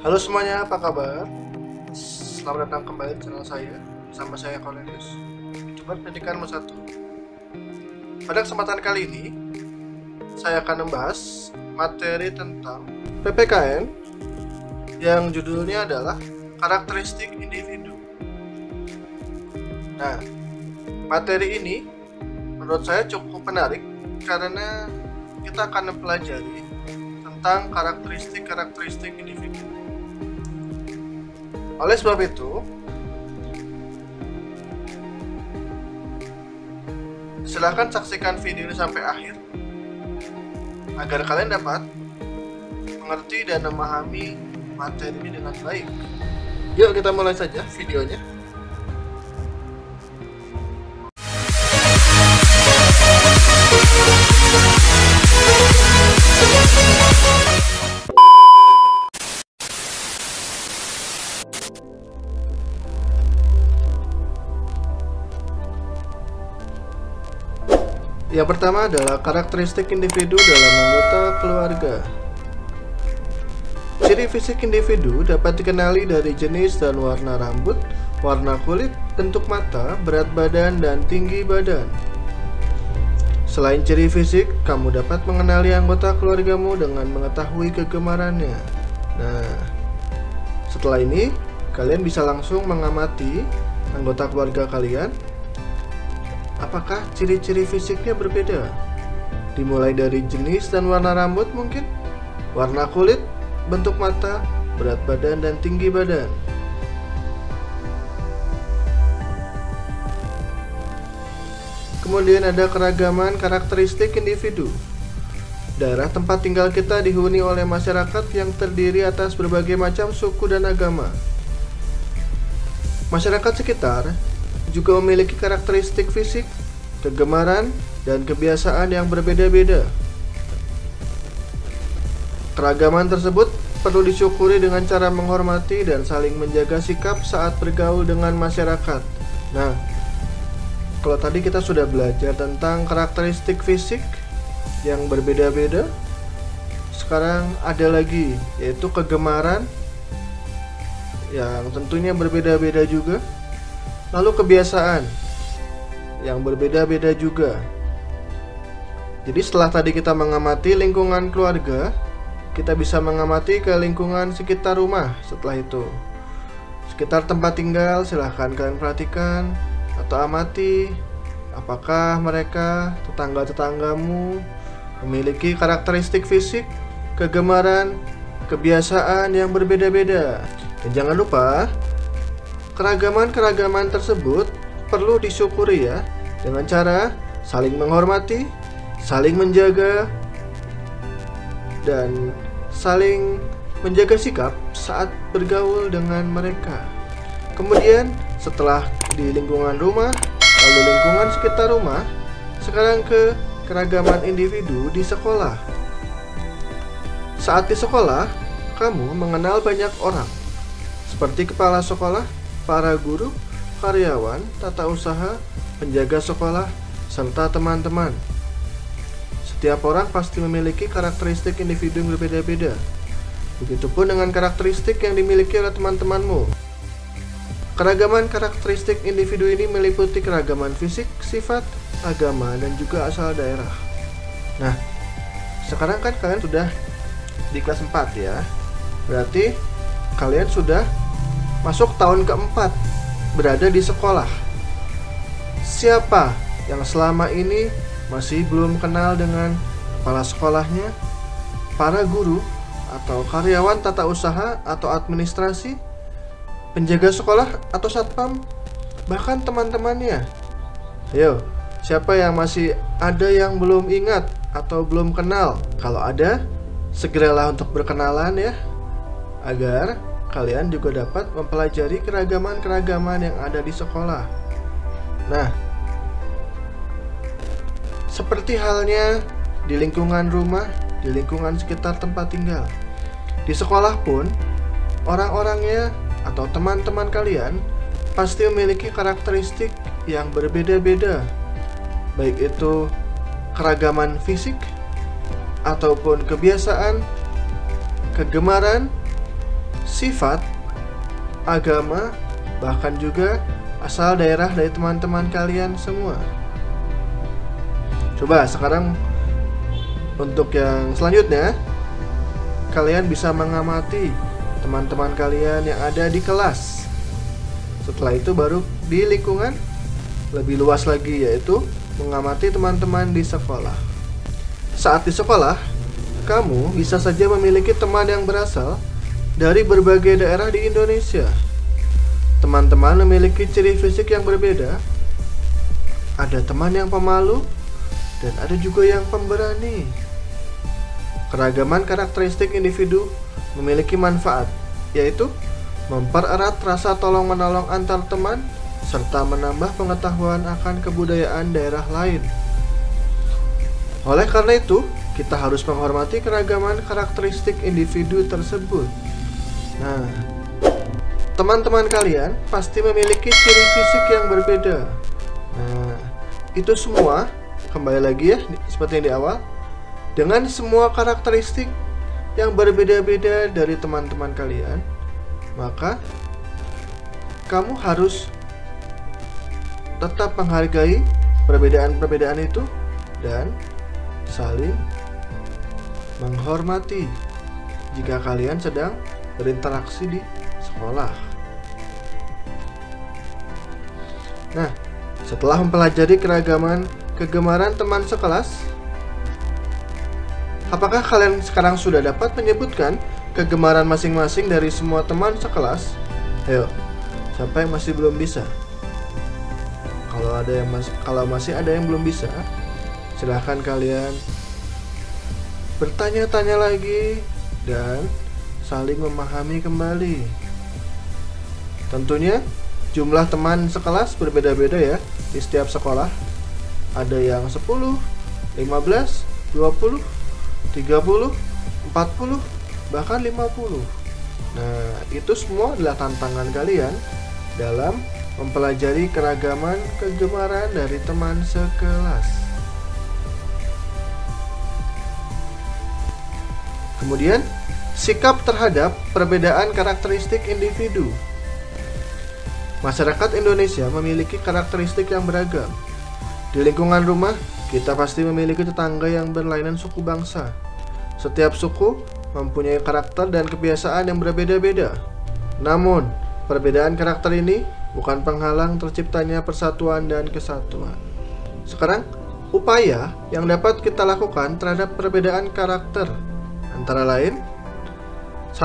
Halo semuanya, apa kabar? Selamat datang kembali di channel saya. Bersama saya Cornelius, YouTuber pendidikan nomor 1. Pada kesempatan kali ini, saya akan membahas materi tentang PPKN yang judulnya adalah karakteristik individu. Nah, materi ini menurut saya cukup menarik karena kita akan mempelajari tentang karakteristik individu. Oleh sebab itu, silahkan saksikan video ini sampai akhir agar kalian dapat mengerti dan memahami materi ini dengan baik. Yuk kita mulai saja videonya. Yang pertama adalah karakteristik individu dalam anggota keluarga. Ciri fisik individu dapat dikenali dari jenis dan warna rambut, warna kulit, bentuk mata, berat badan, dan tinggi badan. Selain ciri fisik, kamu dapat mengenali anggota keluargamu dengan mengetahui kegemarannya. Nah, setelah ini, kalian bisa langsung mengamati anggota keluarga kalian. Apakah ciri-ciri fisiknya berbeda? Dimulai dari jenis dan warna rambut mungkin, warna kulit, bentuk mata, berat badan, dan tinggi badan. Kemudian ada keragaman karakteristik individu. Daerah tempat tinggal kita dihuni oleh masyarakat yang terdiri atas berbagai macam suku dan agama. Masyarakat sekitar juga memiliki karakteristik fisik, kegemaran, dan kebiasaan yang berbeda-beda. Keragaman tersebut perlu disyukuri dengan cara menghormati dan saling menjaga sikap saat bergaul dengan masyarakat. Nah, kalau tadi kita sudah belajar tentang karakteristik fisik yang berbeda-beda, sekarang ada lagi, yaitu kegemaran yang tentunya berbeda-beda juga. Lalu kebiasaan yang berbeda-beda juga. Jadi setelah tadi kita mengamati lingkungan keluarga, kita bisa mengamati ke lingkungan sekitar rumah. Setelah itu, sekitar tempat tinggal, silahkan kalian perhatikan atau amati apakah mereka, tetangga-tetanggamu, memiliki karakteristik fisik, kegemaran, kebiasaan yang berbeda-beda. Dan jangan lupa, keragaman tersebut perlu disyukuri ya, dengan cara saling menghormati, saling menjaga, dan saling menjaga sikap saat bergaul dengan mereka. Kemudian setelah di lingkungan rumah, lalu lingkungan sekitar rumah, sekarang ke keragaman individu di sekolah. Saat di sekolah, kamu mengenal banyak orang, seperti kepala sekolah, para guru, karyawan, tata usaha, penjaga sekolah, serta teman-teman. Setiap orang pasti memiliki karakteristik individu yang berbeda-beda. Begitupun dengan karakteristik yang dimiliki oleh teman-temanmu. Keragaman karakteristik individu ini meliputi keragaman fisik, sifat, agama, dan juga asal daerah. Nah, sekarang kan kalian sudah di kelas 4 ya. Berarti kalian sudah masuk tahun keempat berada di sekolah. Siapa yang selama ini masih belum kenal dengan kepala sekolahnya, para guru, atau karyawan tata usaha atau administrasi, penjaga sekolah atau satpam, bahkan teman-temannya? Ayo, siapa yang masih ada yang belum ingat atau belum kenal? Kalau ada, segeralah untuk berkenalan ya, agar kalian juga dapat mempelajari keragaman yang ada di sekolah. Nah, seperti halnya di lingkungan rumah, di lingkungan sekitar tempat tinggal, di sekolah pun orang-orangnya atau teman-teman kalian pasti memiliki karakteristik yang berbeda-beda, baik itu keragaman fisik ataupun kebiasaan, kegemaran, sifat, agama, bahkan juga asal daerah dari teman-teman kalian semua. Coba sekarang untuk yang selanjutnya, kalian bisa mengamati teman-teman kalian yang ada di kelas. Setelah itu baru di lingkungan lebih luas lagi, yaitu mengamati teman-teman di sekolah. Saat di sekolah, kamu bisa saja memiliki teman yang berasal dari berbagai daerah di Indonesia. Teman-teman memiliki ciri fisik yang berbeda. Ada teman yang pemalu dan ada juga yang pemberani. Keragaman karakteristik individu memiliki manfaat, yaitu mempererat rasa tolong-menolong antar teman serta menambah pengetahuan akan kebudayaan daerah lain. Oleh karena itu, kita harus menghormati keragaman karakteristik individu tersebut. Nah, teman-teman kalian pasti memiliki ciri fisik yang berbeda. Nah, itu semua kembali lagi ya, seperti yang di awal, dengan semua karakteristik yang berbeda-beda dari teman-teman kalian, maka kamu harus tetap menghargai perbedaan-perbedaan itu dan saling menghormati jika kalian sedang berinteraksi di sekolah. Nah, setelah mempelajari keragaman kegemaran teman sekelas, apakah kalian sekarang sudah dapat menyebutkan kegemaran masing-masing dari semua teman sekelas? Ayo, siapa yang masih belum bisa? Kalau masih ada yang belum bisa, silahkan kalian bertanya-tanya lagi dan saling memahami kembali. Tentunya jumlah teman sekelas berbeda-beda ya di setiap sekolah. Ada yang 10, 15, 20, 30, 40, bahkan 50. Nah, itu semua adalah tantangan kalian dalam mempelajari keragaman kegemaran dari teman sekelas. Kemudian, sikap terhadap perbedaan karakteristik individu. Masyarakat Indonesia memiliki karakteristik yang beragam. Di lingkungan rumah, kita pasti memiliki tetangga yang berlainan suku bangsa. Setiap suku mempunyai karakter dan kebiasaan yang berbeda-beda. Namun, perbedaan karakter ini bukan penghalang terciptanya persatuan dan kesatuan. Sekarang, upaya yang dapat kita lakukan terhadap perbedaan karakter antara lain: 1.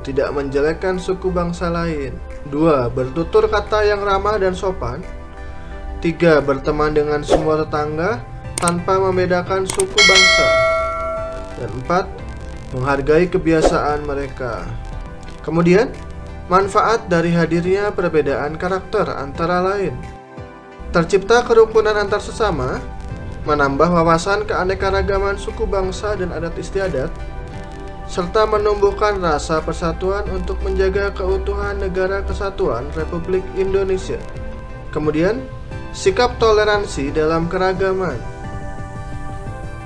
Tidak menjelekkan suku bangsa lain. 2. Bertutur kata yang ramah dan sopan. 3. Berteman dengan semua tetangga tanpa membedakan suku bangsa. Dan 4. Menghargai kebiasaan mereka. Kemudian, manfaat dari hadirnya perbedaan karakter antara lain: tercipta kerukunan antar sesama, menambah wawasan keanekaragaman suku bangsa dan adat istiadat, serta menumbuhkan rasa persatuan untuk menjaga keutuhan Negara Kesatuan Republik Indonesia. Kemudian, sikap toleransi dalam keragaman.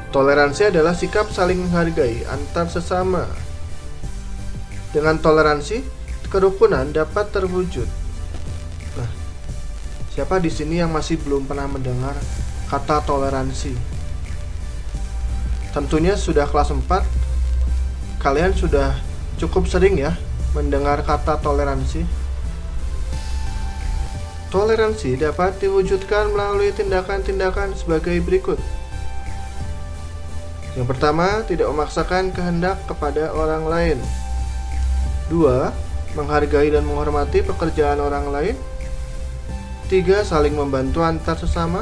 Toleransi adalah sikap saling menghargai antar sesama. Dengan toleransi, kerukunan dapat terwujud. Nah, siapa di sini yang masih belum pernah mendengar kata toleransi? Tentunya sudah kelas 4, kalian sudah cukup sering ya mendengar kata toleransi. Toleransi dapat diwujudkan melalui tindakan-tindakan sebagai berikut. Yang pertama, tidak memaksakan kehendak kepada orang lain. 2. Menghargai dan menghormati pekerjaan orang lain. 3. Saling membantu antar sesama.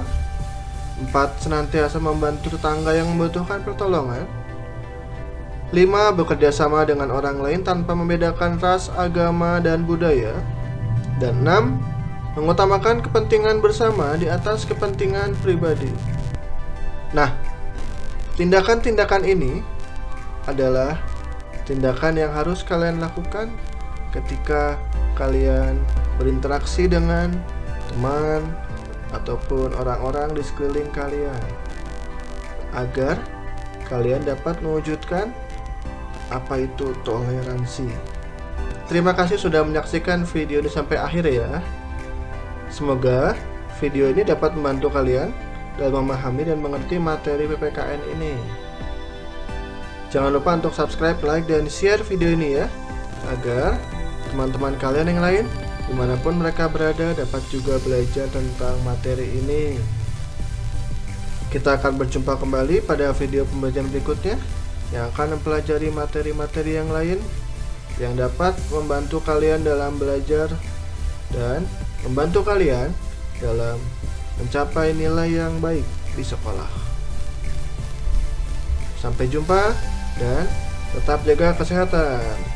4. Senantiasa membantu tetangga yang membutuhkan pertolongan. 5. Bekerja sama dengan orang lain tanpa membedakan ras, agama, dan budaya. Dan 6. Mengutamakan kepentingan bersama di atas kepentingan pribadi. Nah, tindakan-tindakan ini adalah tindakan yang harus kalian lakukan ketika kalian berinteraksi dengan teman ataupun orang-orang di sekeliling kalian, agar kalian dapat mewujudkan apa itu toleransi. Terima kasih sudah menyaksikan video ini sampai akhir ya. Semoga video ini dapat membantu kalian dalam memahami dan mengerti materi PPKN ini. Jangan lupa untuk subscribe, like, dan share video ini ya, agar teman-teman kalian yang lain dimanapun mereka berada dapat juga belajar tentang materi ini. Kita akan berjumpa kembali pada video pembelajaran berikutnya yang akan mempelajari materi-materi yang lain yang dapat membantu kalian dalam belajar dan membantu kalian dalam mencapai nilai yang baik di sekolah. Sampai jumpa dan tetap jaga kesehatan.